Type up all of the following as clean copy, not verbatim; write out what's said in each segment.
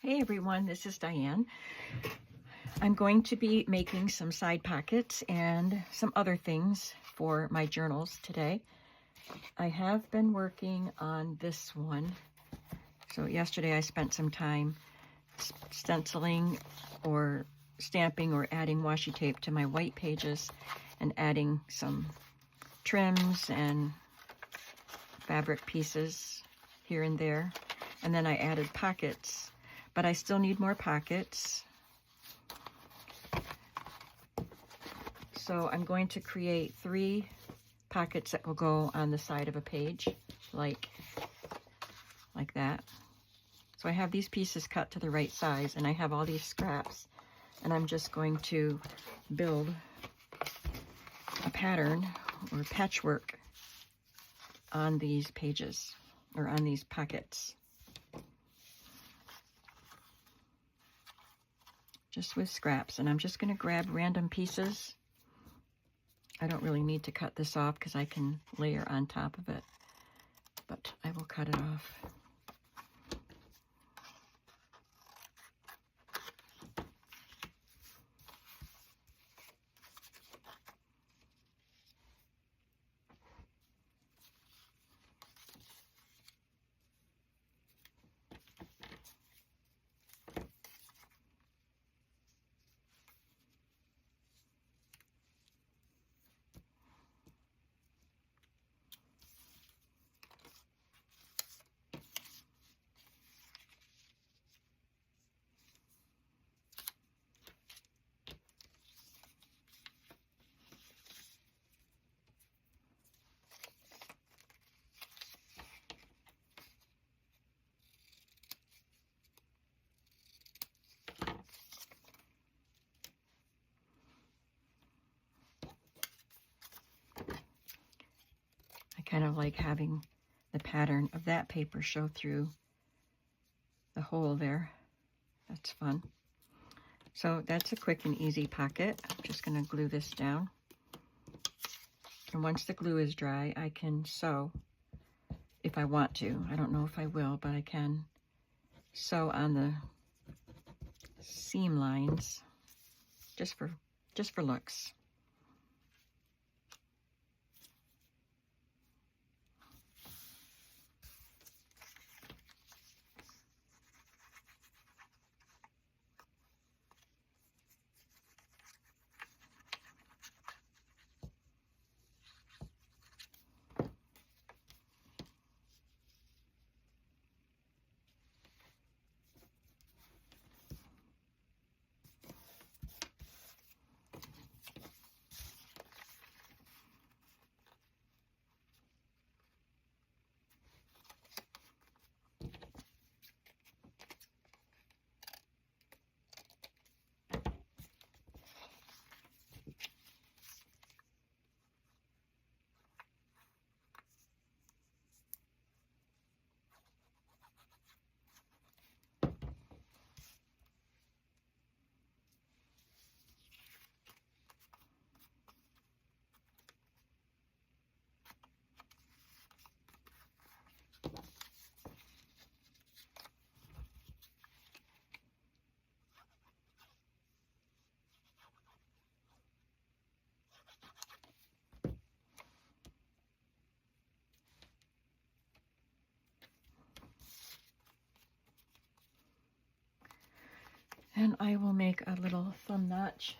Hey everyone, this is Diane. I'm going to be making some side pockets and some other things for my journals today. I have been working on this one. So yesterday I spent some time stenciling or stamping or adding washi tape to my white pages and adding some trims and fabric pieces here and there. And then I added pockets, but I still need more pockets. So I'm going to create 3 pockets that will go on the side of a page, like that. So I have these pieces cut to the right size, and I have all these scraps, and I'm just going to build a pattern or patchwork on these pages or on these pockets. Just with scraps, and I'm just going to grab random pieces. I don't really need to cut this off because I can layer on top of it, but I will cut it off. I kind of like having the pattern of that paper show through the hole there. That's fun. So that's a quick and easy pocket. I'm just going to glue this down. And once the glue is dry, I can sew if I want to. I don't know if I will, but I can sew on the seam lines just for looks. And I will make a little thumb notch.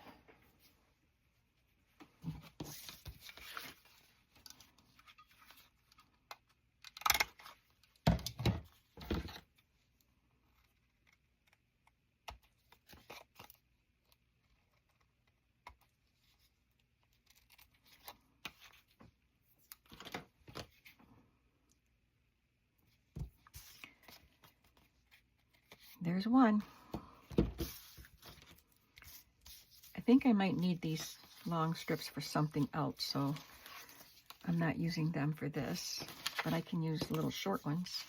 There's one. I think I might need these long strips for something else, so I'm not using them for this, but I can use little short ones.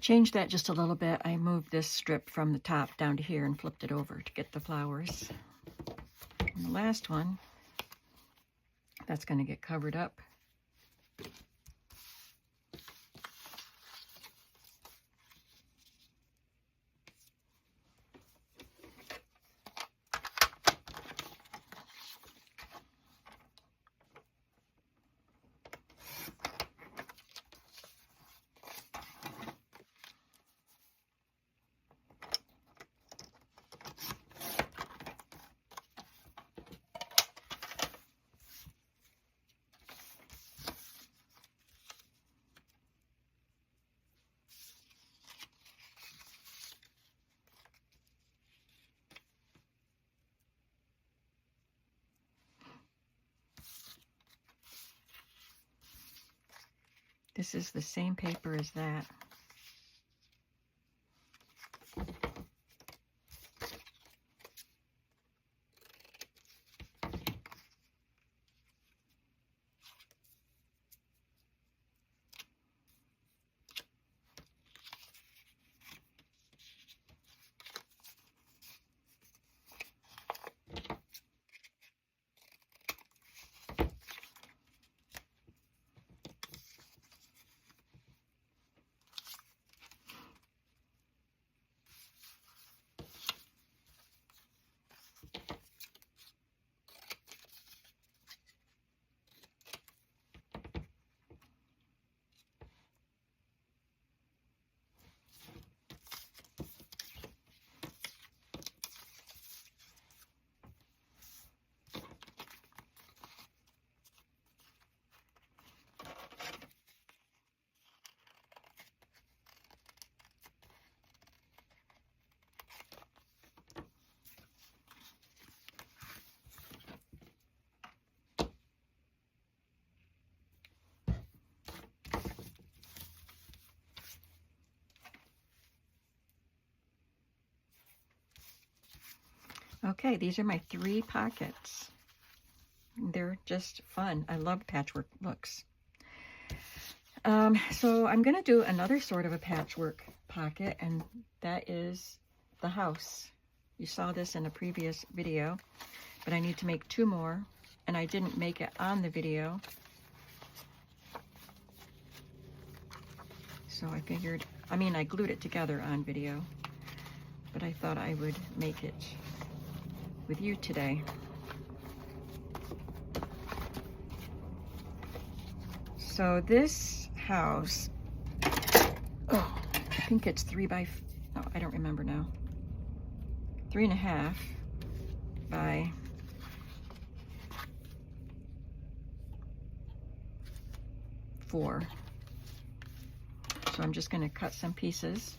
changed that just a little bit. I moved this strip from the top down to here and flipped it over to get the flowers. And the last one, that's going to get covered up. This is the same paper as that. Okay, these are my 3 pockets. They're just fun. I love patchwork looks. So I'm going to do another sort of a patchwork pocket, and that is the house. You saw this in a previous video, but I need to make 2 more, and I didn't make it on the video. So I figured, I glued it together on video, but I thought I would make it with you today. So this house, I think it's 3 by, oh, I don't remember now, 3.5 by 4. So I'm just going to cut some pieces,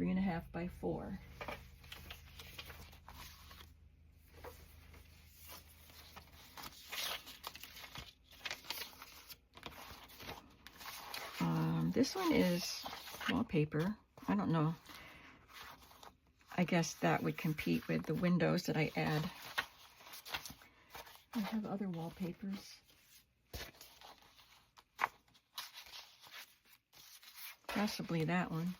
3.5 by 4. This one is wallpaper. I don't know. I guess that would compete with the windows that I add. I have other wallpapers. Possibly that one.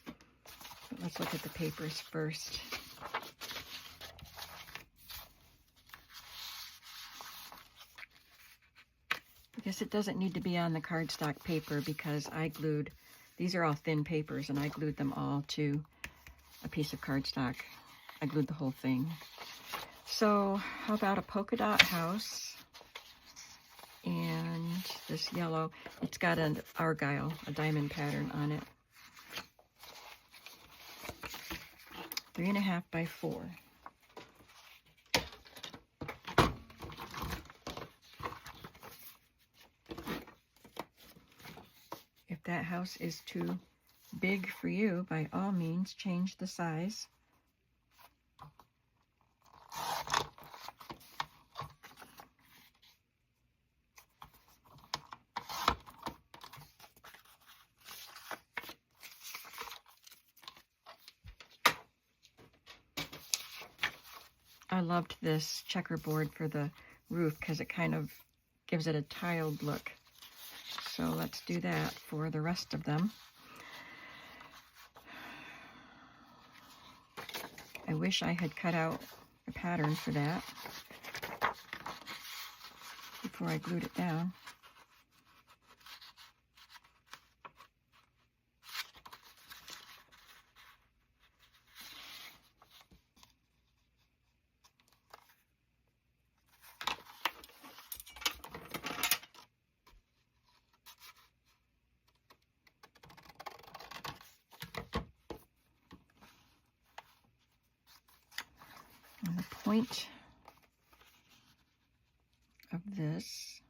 But let's look at the papers first. I guess it doesn't need to be on the cardstock paper because I glued, these are all thin papers, and I glued them all to a piece of cardstock. I glued the whole thing. So how about a polka dot house? And this yellow, it's got an argyle, a diamond pattern on it. 3.5 by 4. If that house is too big for you, by all means, change the size. I loved this checkerboard for the roof because it kind of gives it a tiled look. so let's do that for the rest of them. I wish I had cut out a pattern for that before I glued it down. And the point of this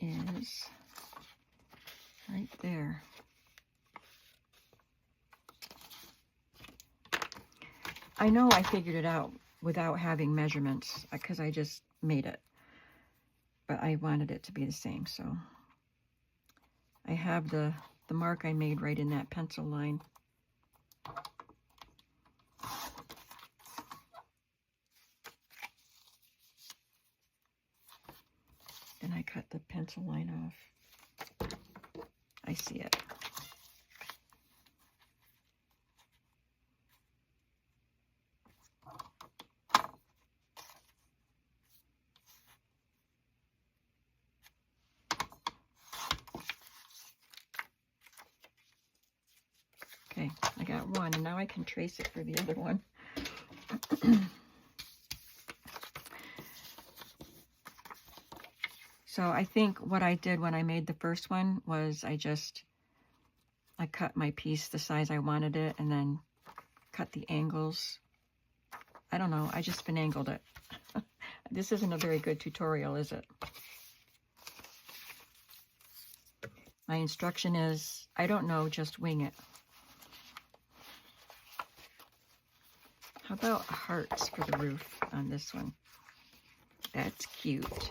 is right there. I know I figured it out without having measurements because I just made it, but I wanted it to be the same, so I have the mark I made right in that pencil line. And I cut the pencil line off. I see it. Okay, I got one, and now I can trace it for the other one. So I think what I did when I made the first one was I cut my piece the size I wanted it and then cut the angles. I don't know, I just finagled it. This isn't a very good tutorial, is it? My instruction is, I don't know, just wing it. How about hearts for the roof on this one? That's cute.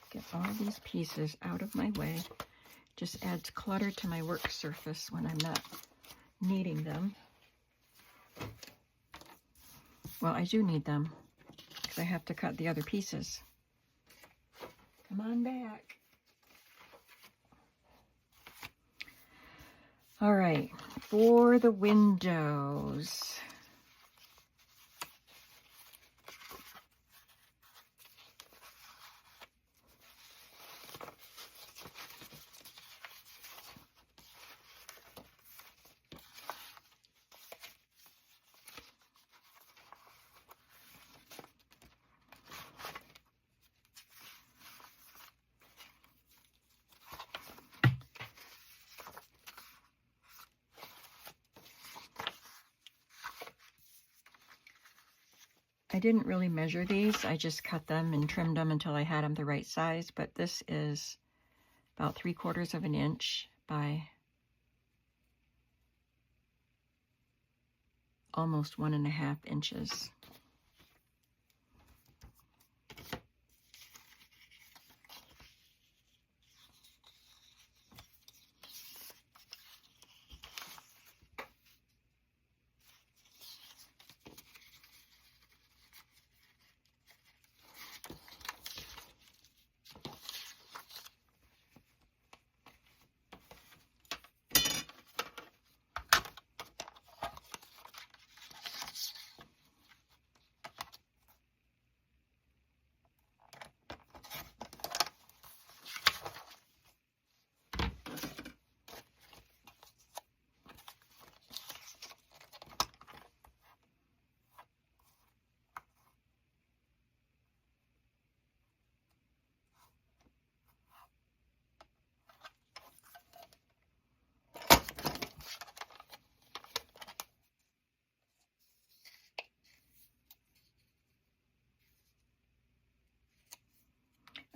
Get all these pieces out of my way. Just adds clutter to my work surface when I'm not needing them. Well, I do need them because I have to cut the other pieces. Come on back. All right, for the windows. I didn't really measure these. I just cut them and trimmed them until I had them the right size. But this is about 3/4 of an inch by almost 1.5 inches.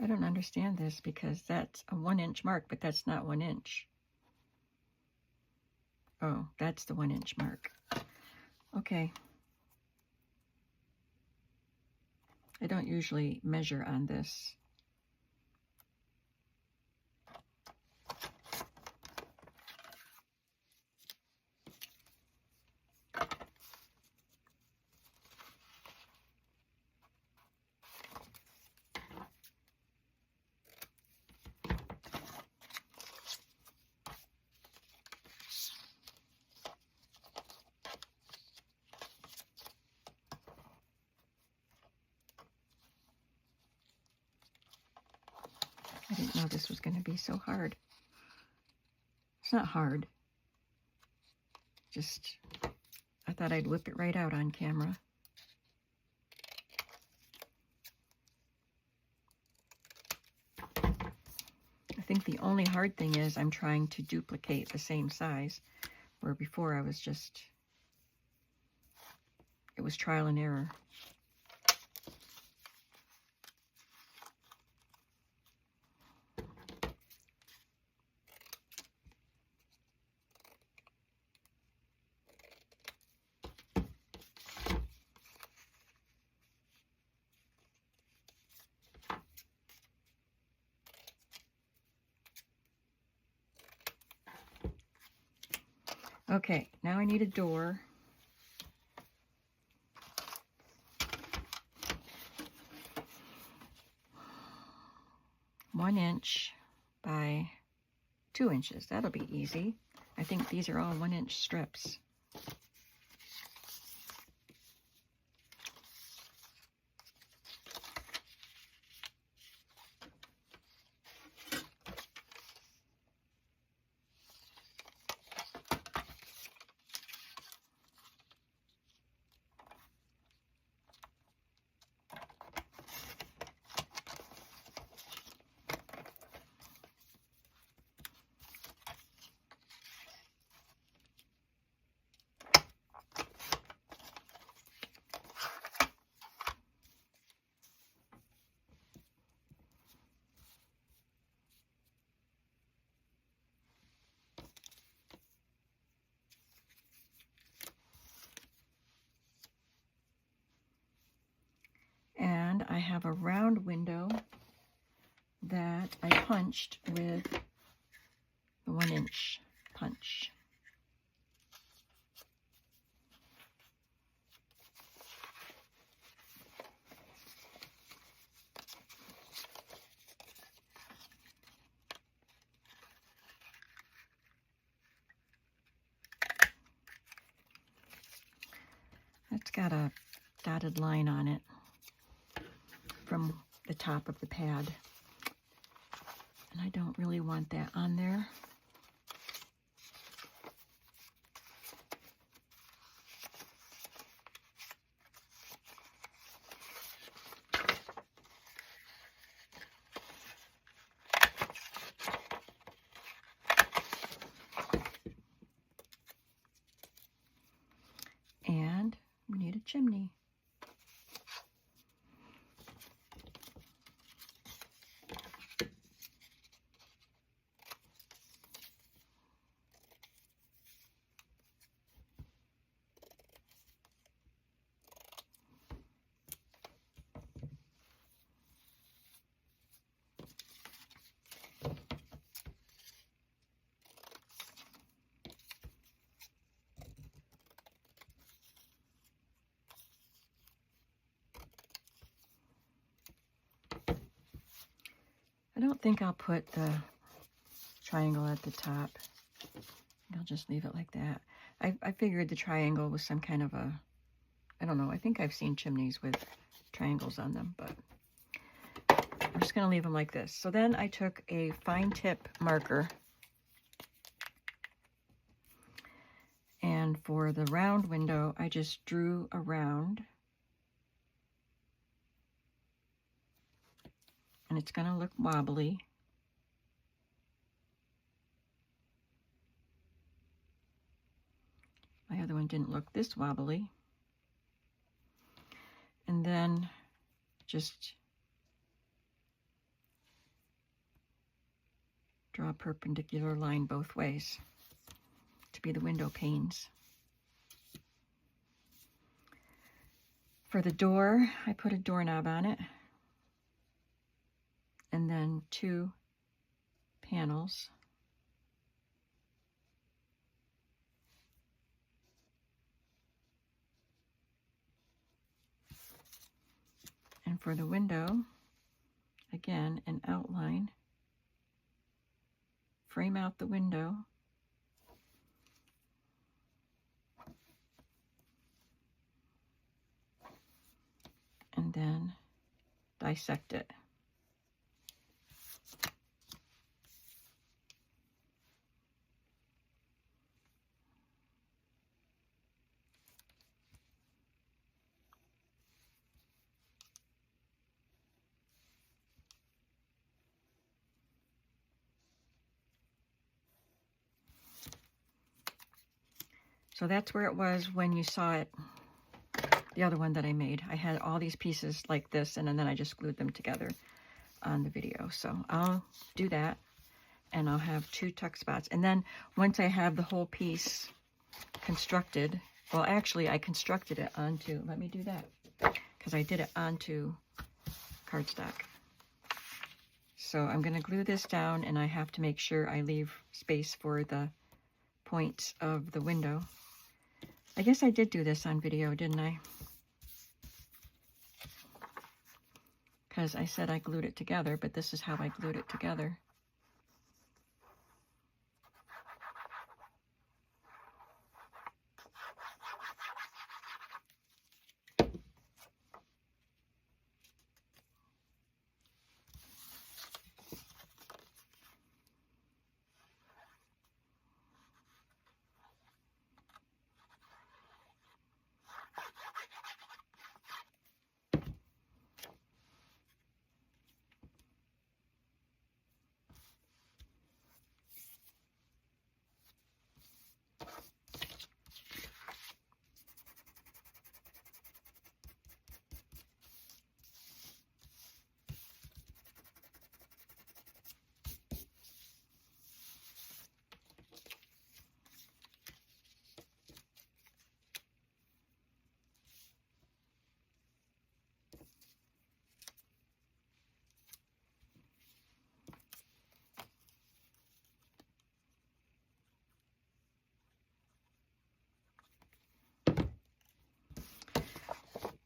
I don't understand this because that's a 1-inch mark, but that's not 1 inch. Oh, that's the 1-inch mark. Okay. I don't usually measure on this. I didn't know this was going to be so hard. It's not hard. Just, I thought I'd whip it right out on camera. I think the only hard thing is I'm trying to duplicate the same size, where before I was just, it was trial and error. Okay, now I need a door. One inch by 2 inches. That'll be easy. I think these are all 1-inch strips. And I have a round window that I punched with the 1-inch punch. It's got a dotted line on it from the top of the pad. And I don't really want that on there. And we need a chimney. I don't think I'll put the triangle at the top. I'll just leave it like that. I figured the triangle was some kind of a, I don't know, I think I've seen chimneys with triangles on them, but I'm just going to leave them like this. So then I took a fine tip marker, and for the round window, I just drew a round. And it's going to look wobbly. My other one didn't look this wobbly. And then just draw a perpendicular line both ways to be the window panes. For the door, I put a doorknob on it, and then 2 panels. And for the window, again, an outline. Frame out the window. And then dissect it. So that's where it was when you saw it, the other one that I made. I had all these pieces like this, and then I just glued them together on the video. So I'll do that, and I'll have 2 tuck spots. And then once I have the whole piece constructed, well, actually I constructed it onto, let me do that, because I did it onto cardstock. So I'm going to glue this down, and I have to make sure I leave space for the points of the window. I guess I did do this on video, didn't I? Because I said I glued it together, but this is how I glued it together.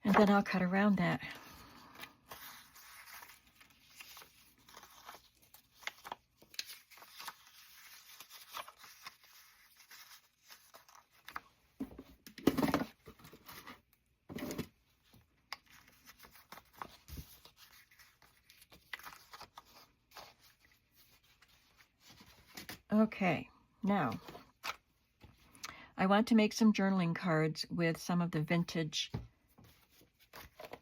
And then I'll cut around that. Okay, now I want to make some journaling cards with some of the vintage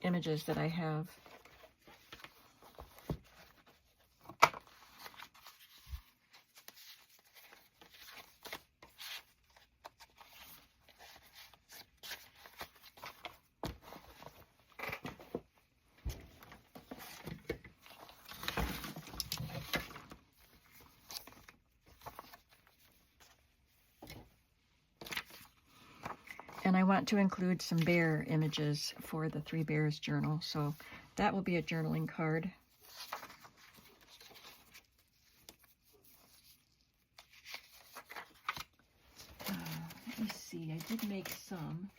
images that I have. And I want to include some bear images for the 3 Bears journal. So that will be a journaling card. Let me see, I did make some.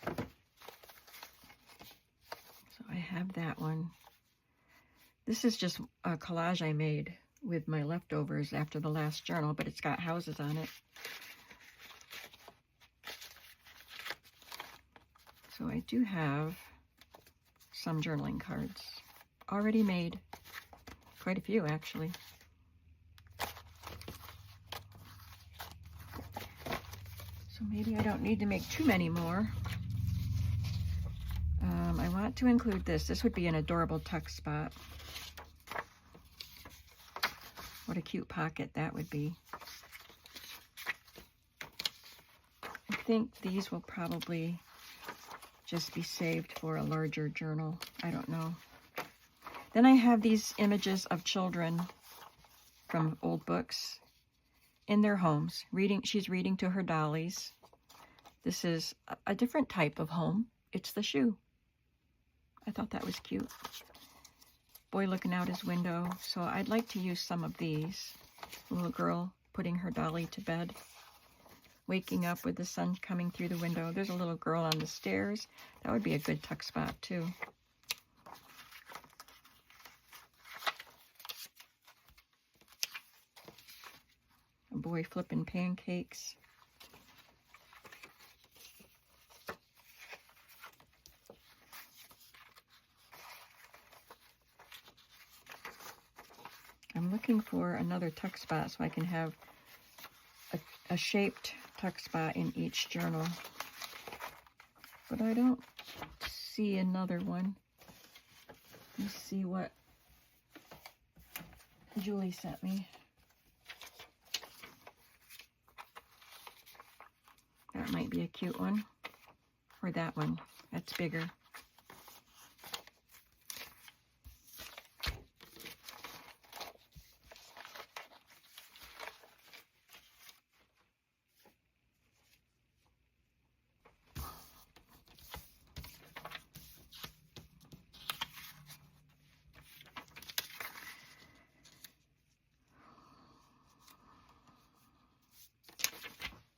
So I have that one. This is just a collage I made with my leftovers after the last journal, but it's got houses on it. So I do have some journaling cards already made, quite a few actually. So maybe I don't need to make too many more. I want to include this. This would be an adorable tuck spot. What a cute pocket that would be. I think these will probably just be saved for a larger journal. I don't know. Then I have these images of children from old books in their homes. She's reading to her dollies. This is a different type of home. It's the shoe. I thought that was cute. Boy looking out his window. So I'd like to use some of these. A little girl putting her dolly to bed. Waking up with the sun coming through the window. There's a little girl on the stairs. That would be a good tuck spot too. A boy flipping pancakes. I'm looking for another tuck spot so I can have a shaped tuck spot in each journal. But I don't see another one. Let's see what Julie sent me. That might be a cute one. Or that one. That's bigger.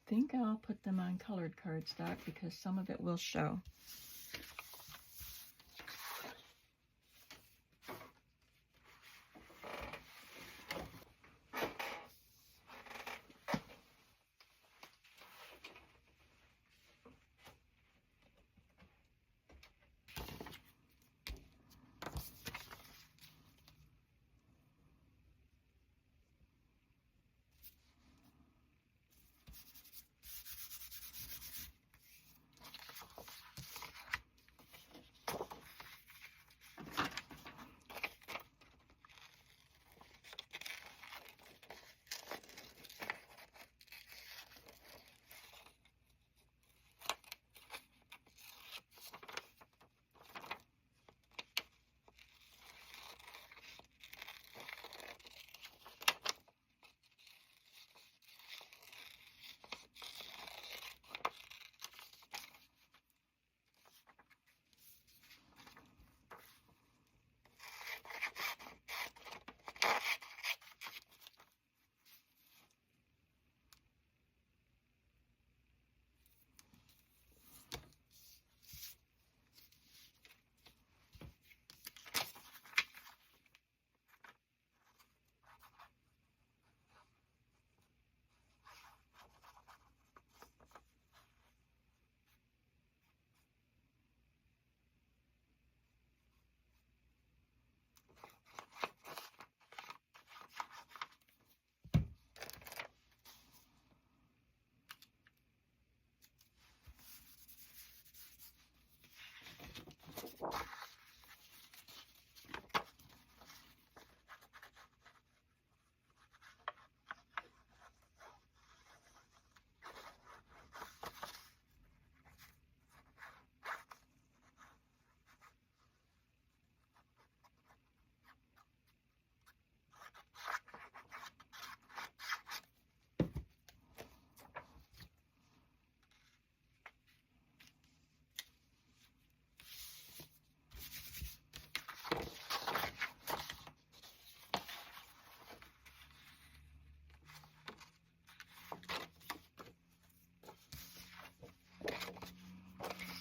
I think I'll put them on colored cardstock because some of it will show.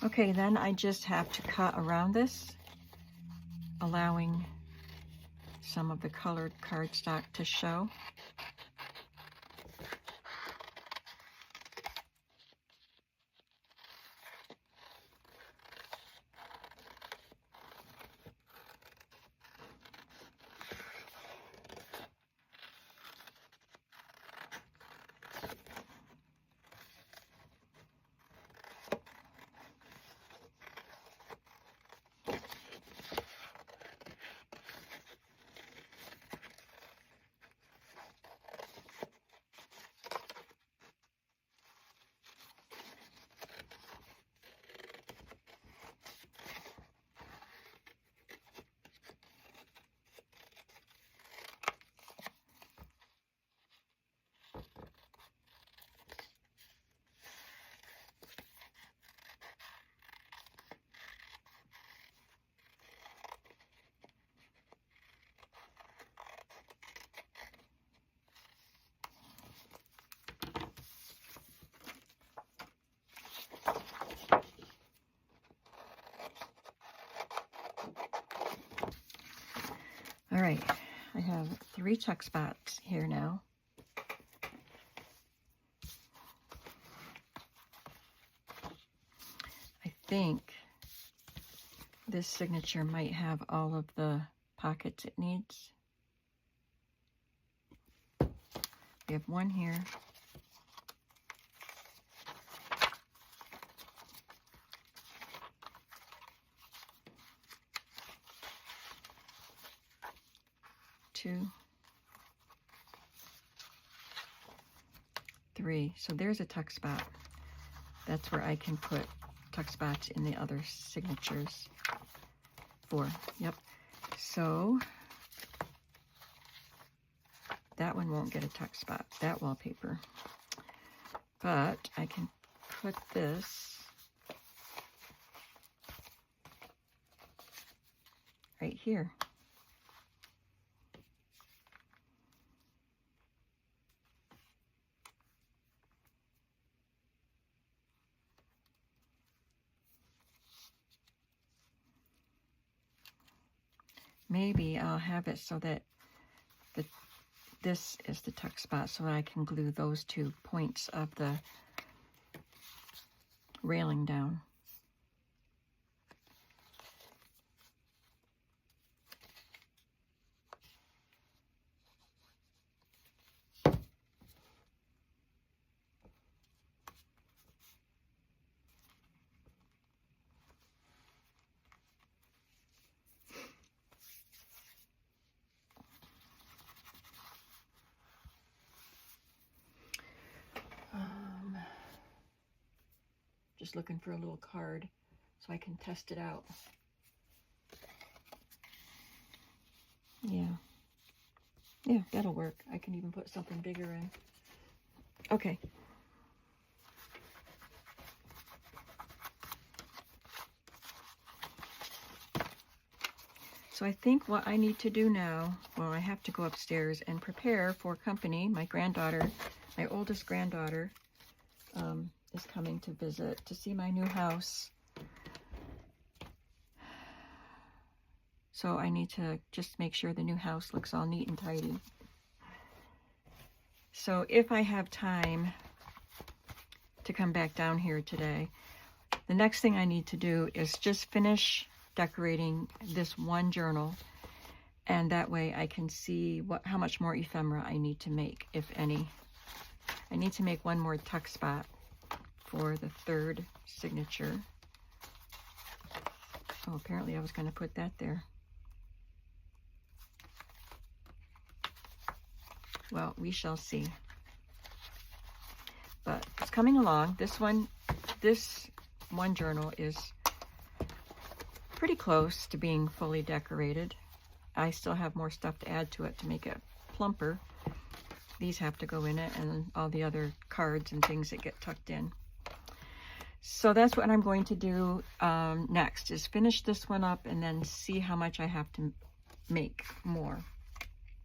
Okay, then I just have to cut around this, allowing some of the colored cardstock to show. All right, I have 3 tuck spots here now. I think this signature might have all of the pockets it needs. We have 1 here. Two, 3. So there's a tuck spot. That's where I can put tuck spots in the other signatures. 4. Yep. So that one won't get a tuck spot, that wallpaper. But I can put this right here. Maybe I'll have it so that this is the tuck spot, so I can glue those 2 points of the railing down. Just looking for a little card so I can test it out. Yeah, that'll work. I can even put something bigger in. Okay. So I think what I need to do now, well, I have to go upstairs and prepare for company. My granddaughter, my oldest granddaughter, is coming to visit to see my new house. So I need to just make sure the new house looks all neat and tidy. So if I have time to come back down here today, the next thing I need to do is just finish decorating this 1 journal, and that way I can see how much more ephemera I need to make, if any. I need to make 1 more tuck spot for the 3rd signature. Oh, apparently I was going to put that there. Well, we shall see. But it's coming along. This one journal is pretty close to being fully decorated. I still have more stuff to add to it to make it plumper. These have to go in it, and all the other cards and things that get tucked in. So that's what I'm going to do next, is finish this one up and then see how much I have to make more.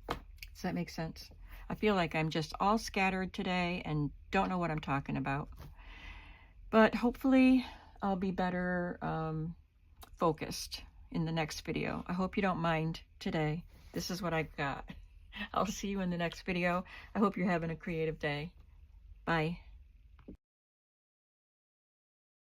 Does that make sense? I feel like I'm just all scattered today and don't know what I'm talking about. But hopefully I'll be better focused in the next video. I hope you don't mind today. This is what I've got. I'll see you in the next video. I hope you're having a creative day. Bye.